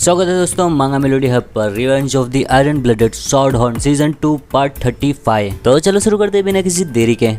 स्वागत है दोस्तों मांगा मेलोडी हब पर revenge of the iron blooded sword horn season 2 part 35। तो चलो शुरू करते हैं बिना किसी देरी के।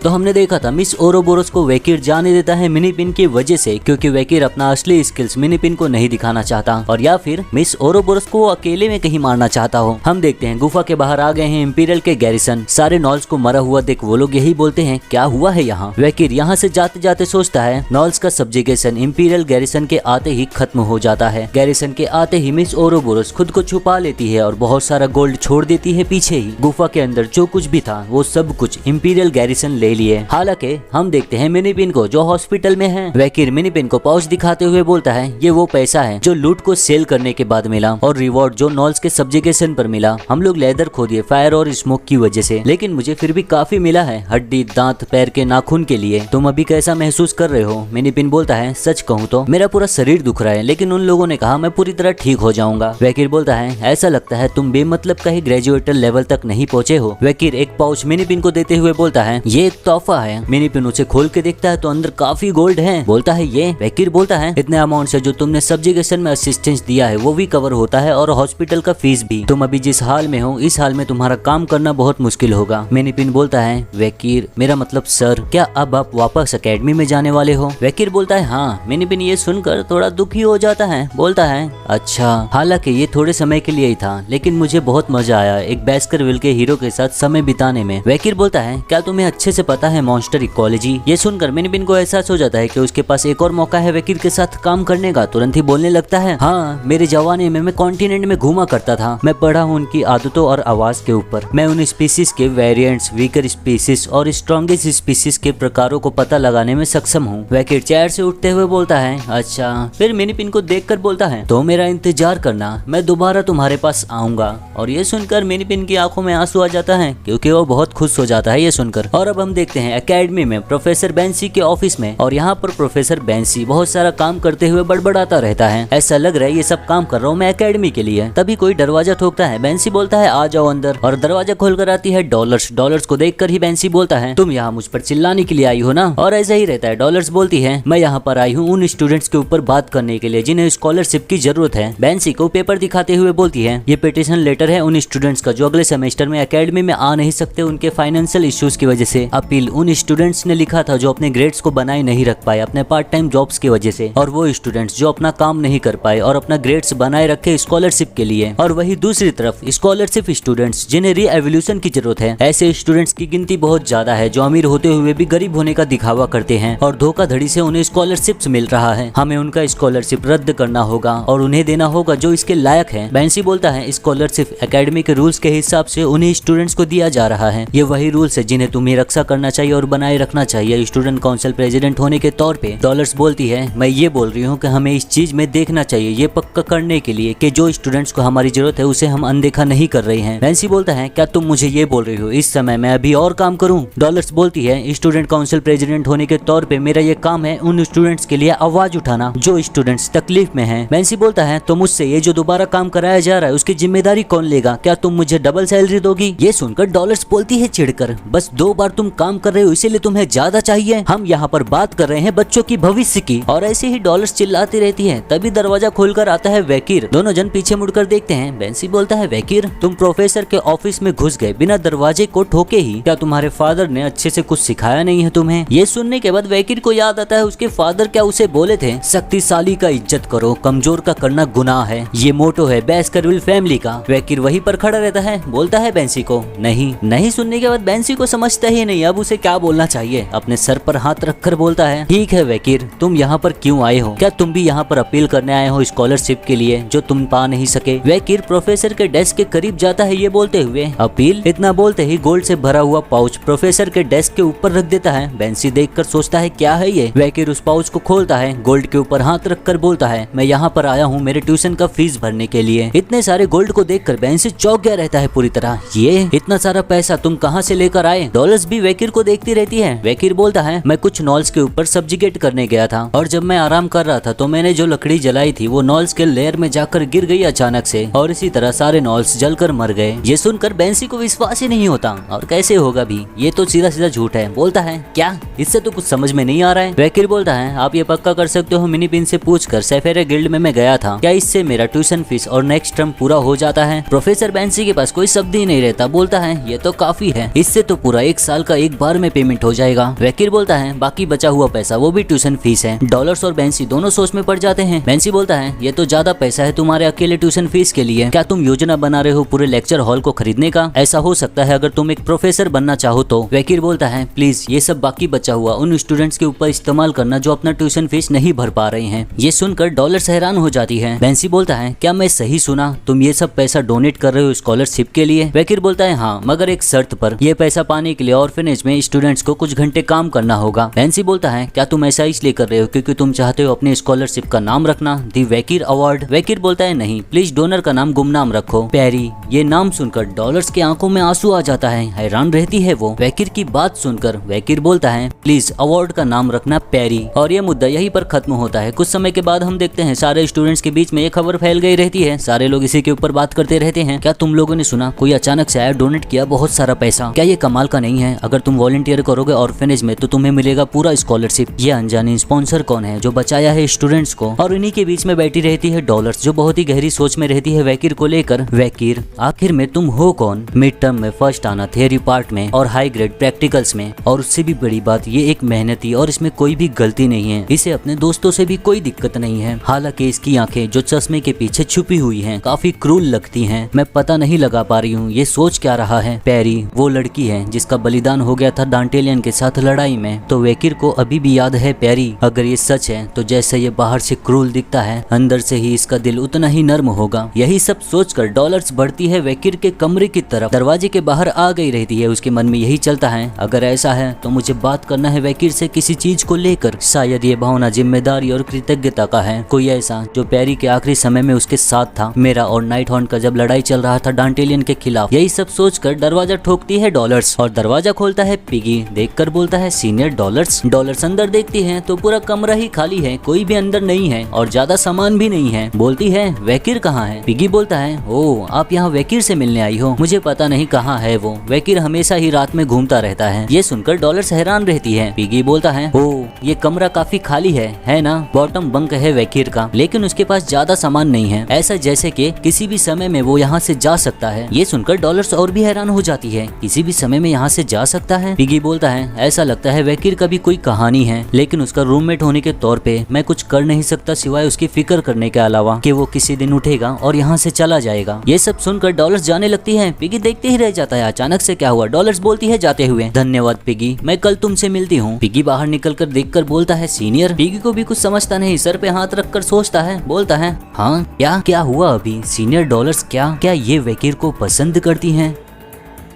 तो हमने देखा था मिस ओरोबोरोस को वेकिर जाने देता है मिनीपिन की वजह से, क्योंकि वेकिर अपना असली स्किल्स मिनीपिन को नहीं दिखाना चाहता और या फिर मिस ओरोबोरोस को अकेले में कहीं मारना चाहता हो। हम देखते हैं गुफा के बाहर आ गए हैं इंपीरियल के गैरिसन। सारे नॉल्स को मरा हुआ देख वो लोग यही बोलते हैं क्या हुआ है यहाँ। वेकिर यहाँ से जाते जाते सोचता है नॉल्स का सब्जिगेशन इंपीरियल गैरिसन के आते ही खत्म हो जाता है। गैरिसन के आते ही मिस ओरोबोरोस खुद को छुपा लेती है और बहुत सारा गोल्ड छोड़ देती है पीछे ही। गुफा के अंदर जो कुछ भी था वो सब कुछ इंपीरियल गैरिसन ले लिए। हालांकि हम देखते हैं मिनीपिन को जो हॉस्पिटल में है। वेकिर मिनीपिन को पाउच दिखाते हुए बोलता है ये वो पैसा है जो लूट को सेल करने के बाद मिला और रिवॉर्ड जो नॉल्स के सब्जिगेशन पर मिला। हम लोग लेदर खो दिए फायर और स्मोक की वजह से, लेकिन मुझे फिर भी काफी मिला है हड्डी दांत पैर के नाखून के लिए। तुम अभी कैसा महसूस कर रहे हो। मिनीपिन बोलता है सच कहूँ तो मेरा पूरा शरीर दुख रहा है, लेकिन उन लोगों ने कहा मैं पूरी तरह ठीक हो जाऊंगा। वेकिर बोलता है ऐसा लगता है तुम बेमतलब का ही ग्रेजुएटर लेवल तक नहीं पहुंचे हो। वेकिर एक पाउच मिनीपिन को देते हुए बोलता है ये एक तोहफा है। मिनीपिन उसे खोल के देखता है तो अंदर काफी गोल्ड है। बोलता है ये। वेकिर बोलता है इतने अमाउंट से जो तुमने सब्जिगेशन में असिस्टेंस दिया है वो भी कवर होता है और हॉस्पिटल का फीस भी। तुम अभी जिस हाल में हो इस हाल में तुम्हारा काम करना बहुत मुश्किल होगा। मिनीपिन बोलता है वेकिर मेरा मतलब सर क्या अब आप वापस एकेडमी में जाने वाले हो। वेकिर बोलता है हाँ। मिनीपिन ये सुनकर थोड़ा दुखी हो जाता है। बोलता है अच्छा, हालांकि ये थोड़े समय के लिए ही था लेकिन मुझे बहुत मजा आया एक बैस्करविल के हीरो के साथ समय बिताने में। वेकिर बोलता है क्या तुम्हें अच्छे से पता है मॉन्स्टर इक्वालॉजी। ये सुनकर मिनीपिन को एहसास हो जाता है कि उसके पास एक और मौका है वेकिर के साथ काम करने का। तुरंत ही बोलने लगता है हाँ, मेरे जवानी में मैं कॉन्टिनेंट में घूमा करता था। मैं पढ़ा हूँ उनकी आदतों और आवाज के ऊपर। मैं उन स्पीसीज के वेरिएंट्स, वीकर स्पीसीज और स्ट्रॉन्गेस्ट स्पीसीज के प्रकारों को पता लगाने में सक्षम हूँ। वेकिर चेयर से उठते हुए बोलता है अच्छा। फिर मिनीपिन को देखकर बोलता है तो मेरा इंतजार करना, मैं दोबारा तुम्हारे पास आऊंगा। और ये सुनकर मिनीपिन की आंखों में आंसू आ जाता है क्योंकि वो बहुत खुश हो जाता है ये सुनकर। और अब हम देखते हैं एकेडमी में प्रोफेसर बेंसी के ऑफिस में, और यहाँ पर प्रोफेसर बेंसी बहुत सारा काम करते हुए बड़बड़ाता रहता है। ऐसा लग रहा है ये सब काम कर रहा हूँ मैं एकेडमी के लिए। तभी कोई दरवाजा ठोकता है। बेंसी बोलता है आ जाओ अंदर, और दरवाजा खोलकर आती है डॉलर्स। डॉलर्स को देखकर ही बेंसी बोलता है तुम यहाँ मुझ पर चिल्लाने के लिए आई हो ना। और ऐसा ही रहता है। डॉलर्स बोलती है मैं यहाँ पर आई हूँ उन स्टूडेंट्स के ऊपर बात करने के लिए जिन्हें स्कॉलरशिप की जरूरत है। बेंसी को पेपर दिखाते हुए बोलती है ये पिटीशन लेटर है उन स्टूडेंट्स का जो अगले सेमेस्टर में एकेडमी में आ नहीं सकते उनके फाइनेंशियल इश्यूज की वजह से। अपील उन स्टूडेंट्स ने लिखा था जो अपने ग्रेड्स को बनाए नहीं रख पाए अपने पार्ट टाइम जॉब्स की वजह से, और वो स्टूडेंट्स जो अपना काम नहीं कर पाए और अपना ग्रेड्स बनाए रखे स्कॉलरशिप के लिए। और वही दूसरी तरफ स्कॉलरशिप स्टूडेंट्स जिन्हें री एवोल्यूशन की जरूरत है। ऐसे स्टूडेंट्स की गिनती बहुत ज्यादा है जो अमीर होते हुए भी गरीब होने का दिखावा करते हैं और धोखाधड़ी से उन्हें स्कॉलरशिप्स मिल रहा है। हमें उनका स्कॉलरशिप रद्द करना होगा और उन्हें देना होगा जो इसके लायक है। बेंसी बोलता है स्कॉलरशिप एकेडमी के रूल्स के हिसाब से उन्हीं स्टूडेंट्स को दिया जा रहा है। ये वही रूल्स है जिन्हें तुम्हें रक्षा करना चाहिए और बनाए रखना चाहिए स्टूडेंट काउंसिल प्रेसिडेंट होने के तौर पे। डॉलर्स बोलती है मैं ये बोल रही हूँ कि हमें इस चीज में देखना चाहिए ये पक्का करने के लिए कि जो स्टूडेंट्स को हमारी जरूरत है उसे हम अनदेखा नहीं कर रहे हैं। बेंसी बोलता है क्या तुम मुझे ये बोल रही हो इस समय मैं अभी और काम करूँ। डॉलर्स बोलती है स्टूडेंट काउंसिल प्रेसिडेंट होने के तौर पे मेरा ये काम है उन स्टूडेंट्स के लिए आवाज उठाना जो स्टूडेंट्स तकलीफ में हैं। बेंसी बोलता है तो मुझसे ये जो दोबारा काम कराया जा रहा है उसकी जिम्मेदारी कौन लेगा। क्या तुम मुझे डबल सैलरी दोगी। ये सुनकर डॉलर्स बोलती है चिढ़कर बस 2 बार तुम काम कर रहे हो इसीलिए तुम्हें ज्यादा चाहिए। हम यहाँ पर बात कर रहे हैं बच्चों की भविष्य की। और ऐसे ही डॉलर्स चिल्लाती रहती है। तभी दरवाजा खोलकर आता है वेकिर। दोनों जन पीछे मुड़कर देखते हैं। बेंसी बोलता है वेकिर तुम प्रोफेसर के ऑफिस में घुस गए बिना दरवाजे को ठोके ही। क्या तुम्हारे फादर ने अच्छे से कुछ सिखाया नहीं है तुम्हें। ये सुनने के बाद वेकिर को याद आता है उसके फादर क्या उसे बोले थे शक्तिशाली का इज्जत करो कमजोर का करना गुनाह है। ये मोटो है बैस्करविल फैमिली का। वेकिर वहीं पर खड़ा रहता है। बोलता है बेंसी को नहीं। सुनने के बाद बेंसी को समझता ही नहीं अब उसे क्या बोलना चाहिए। अपने सर पर हाथ रखकर बोलता है ठीक है वेकिर तुम यहाँ पर क्यों आए हो। क्या तुम भी यहाँ पर अपील करने आए हो स्कॉलरशिप के लिए जो तुम पा नहीं सके। वेकिर प्रोफेसर के डेस्क के करीब जाता है ये बोलते हुए अपील। इतना बोलते ही गोल्ड से भरा हुआ पाउच प्रोफेसर के डेस्क के ऊपर रख देता है। बेंसी देखकर सोचता है क्या है ये। वेकिर उस पाउच को खोलता है गोल्ड के ऊपर हाथ रखकर बोलता है मैं यहाँ पर आया हूँ मेरे ट्यूशन का फीस भरने के लिए। इतने सारे गोल्ड को देखकर बेंसी चौंक गया रहता है पूरी तरह। ये इतना सारा पैसा तुम कहाँ से लेकर आए। डॉलर्स भी वेकिर वकीर को देखती रहती है। वकीर बोलता है मैं कुछ नॉल्स के ऊपर सब्जिगेट करने गया था और जब मैं आराम कर रहा था तो मैंने जो लकड़ी जलाई थी वो नॉल्स के लेयर में जाकर गिर गई अचानक से और इसी तरह सारे नॉल्स जलकर मर गए। ये सुनकर बेंसी को विश्वास ही नहीं होता और कैसे होगा भी, ये तो सीधा सीधा झूठ है। बोलता है क्या, इससे तो कुछ समझ में नहीं आ रहा है। वकील बोलता है आप ये पक्का कर सकते हो मिनी पिन से पूछकर सेफेरे गिल्ड में मैं गया था, क्या इससे मेरा ट्यूशन फीस और नेक्स्ट टर्म पूरा हो जाता है। प्रोफेसर बेंसी के पास कोई शब्द ही नहीं रहता। बोलता है ये तो काफी है, इससे तो पूरा 1 साल का एक बार में पेमेंट हो जाएगा। वकील बोलता है बाकी बचा हुआ पैसा वो भी ट्यूशन फीस है। डॉलर्स और बेंसी दोनों सोच में पड़ जाते हैं। बेंसी बोलता है ये तो ज्यादा पैसा है तुम्हारे अकेले ट्यूशन फीस के लिए, क्या तुम योजना बना रहे हो पूरे लेक्चर हॉल को खरीदने का? ऐसा हो सकता है अगर तुम एक प्रोफेसर बनना चाहो तो। वकील बोलता है प्लीज ये सब बाकी बचा हुआ उन स्टूडेंट्स के ऊपर इस्तेमाल करना जो अपना ट्यूशन फीस नहीं भर पा रहे हैं। ये सुनकर डॉलर्स हैरान हो जाती है। बेंसी बोलता है क्या मैं सही सुना, तुम ये सब पैसा डोनेट कर रहे हो स्कॉलरशिप के लिए? वकील बोलता है हाँ, मगर एक शर्त पर, ये पैसा पाने के लिए ऑर्फनेज में स्टूडेंट्स को कुछ घंटे काम करना होगा। बेंसी बोलता है क्या तुम ऐसा इसलिए कर रहे हो क्योंकि तुम चाहते हो अपने स्कॉलरशिप का नाम रखना, दी वकीर अवार्ड? वकील बोलता है नहीं, प्लीज डोनर का नाम गुमनाम रखो, पैरी। ये नाम सुनकर डॉलर्स के आंखों में आंसू आ जाता है, हैरान रहती है वो। वकीर की बात सुनकर वकीर बोलता है प्लीज अवार्ड का नाम रखना पैरी। और ये मुद्दा यहीं पर खत्म होता है। कुछ समय के बाद हम देखते हैं सारे स्टूडेंट्स के बीच में ये खबर फैल गई रहती है। सारे लोग इसी के ऊपर बात करते रहते हैं, क्या तुम लोगों ने सुना कोई अचानक से आया, डोनेट किया बहुत सारा पैसा, क्या ये कमाल का नहीं है? अगर तुम वॉलंटियर करोगे ऑर्फनेज में तो तुम्हें मिलेगा पूरा स्कॉलरशिप। ये अनजाने स्पॉन्सर कौन है जो बचाया है स्टूडेंट्स को? और इन्हीं के बीच में बैठी रहती है डॉलर्स जो बहुत ही गहरी सोच में रहती है वकीर को लेकर। वकीर आखिर में तुम हो कौन? मिड टर्म में फर्स्ट आना थियरी पार्ट में और हाई ग्रेड प्रैक्टिकल्स में, और उससे भी बड़ी बात ये एक मेहनती और इसमें कोई भी गलती नहीं है। इसे अपने दोस्तों से भी कोई दिक्कत नहीं है। हालांकि इसकी आंखें जो चश्मे के पीछे छुपी हुई हैं काफी क्रूल लगती हैं। मैं पता नहीं लगा पा रही हूँ ये सोच क्या रहा है। पैरी वो लड़की है जिसका बलिदान हो गया था डांटेलियन के साथ लड़ाई में, तो वकीर को अभी भी याद है पैरी। अगर ये सच है तो जैसे ये बाहर से क्रूल दिखता है अंदर से ही इसका दिल उतना ही नर्म होगा। यही सब सोचकर डॉलर्स बढ़ती है वकीर के कमरे की तरफ। दरवाजे के बाहर आ गई रहती है। उसके मन में यही चलता है अगर ऐसा है तो मुझे बात करना है वकीर से किसी चीज को लेकर। शायद ये भावना जिम्मेदारी और कृतज्ञता का है, कोई ऐसा जो पैरी के आखिरी समय में उसके साथ था, मेरा और नाइट हॉर्न का जब लड़ाई चल रहा था डांटेलियन के खिलाफ। यही सब सोचकर दरवाजा ठोकती है डॉलर्स और दरवाजा खोलता है पिगी। देखकर बोलता है सीनियर डॉलर्स। डॉलर्स अंदर देखती है तो पूरा कमरा ही खाली है, कोई भी अंदर नहीं है और ज्यादा सामान भी नहीं है। बोलती है वकीर कहाँ है? पिगी बोलता है ओ आप यहाँ वकीर से मिलने आई हो, मुझे पता नहीं कहाँ है वो, वकीर हमेशा ही रात में घूमता रहता है। ये सुनकर डॉलर्स हैरान रहती है। पिगी बोलता है ओ ये कमरा काफी खाली है ना? बॉटम बंक है वकीर का, लेकिन उसके पास ज्यादा सामान नहीं है, ऐसा जैसे कि किसी भी समय में वो यहाँ से जा सकता है। ये सुनकर डॉलर्स और भी हैरान हो जाती है, किसी भी समय में यहाँ से जा सकता है? पिगी बोलता है ऐसा लगता है वकीर का भी कोई कहानी है, लेकिन उसका रूममेट होने के तौर पे मैं कुछ कर नहीं सकता सिवाय उसकी फिक्र करने के अलावा कि वो किसी दिन उठेगा और यहाँ से चला जाएगा। ये सब सुनकर डॉलर्स जाने लगती है। पिगी देखते ही रह जाता है, अचानक से क्या हुआ? डॉलर्स बोलती है जाते हुए धन्यवाद पिगी, मैं कल तुमसे मिलती हूँ। पिगी बाहर निकलकर देखकर बोलता है सीनियर। पिगी को भी कुछ समझता नहीं, सर पे हाथ रखकर सोचता है, बोलता है हाँ क्या हुआ अभी? सीनियर डॉलर्स क्या ये वकीर को पसंद करती हैं?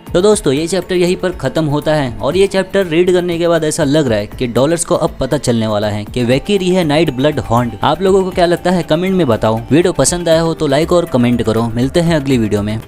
तो दोस्तों ये चैप्टर यहीं पर खत्म होता है और ये चैप्टर रीड करने के बाद ऐसा लग रहा है कि डॉलर्स को अब पता चलने वाला है कि वकीर ही है नाइट ब्लड हॉन्ड। आप लोगों को क्या लगता है कमेंट में बताओ। वीडियो पसंद आया हो तो लाइक और कमेंट करो। मिलते हैं अगली वीडियो में।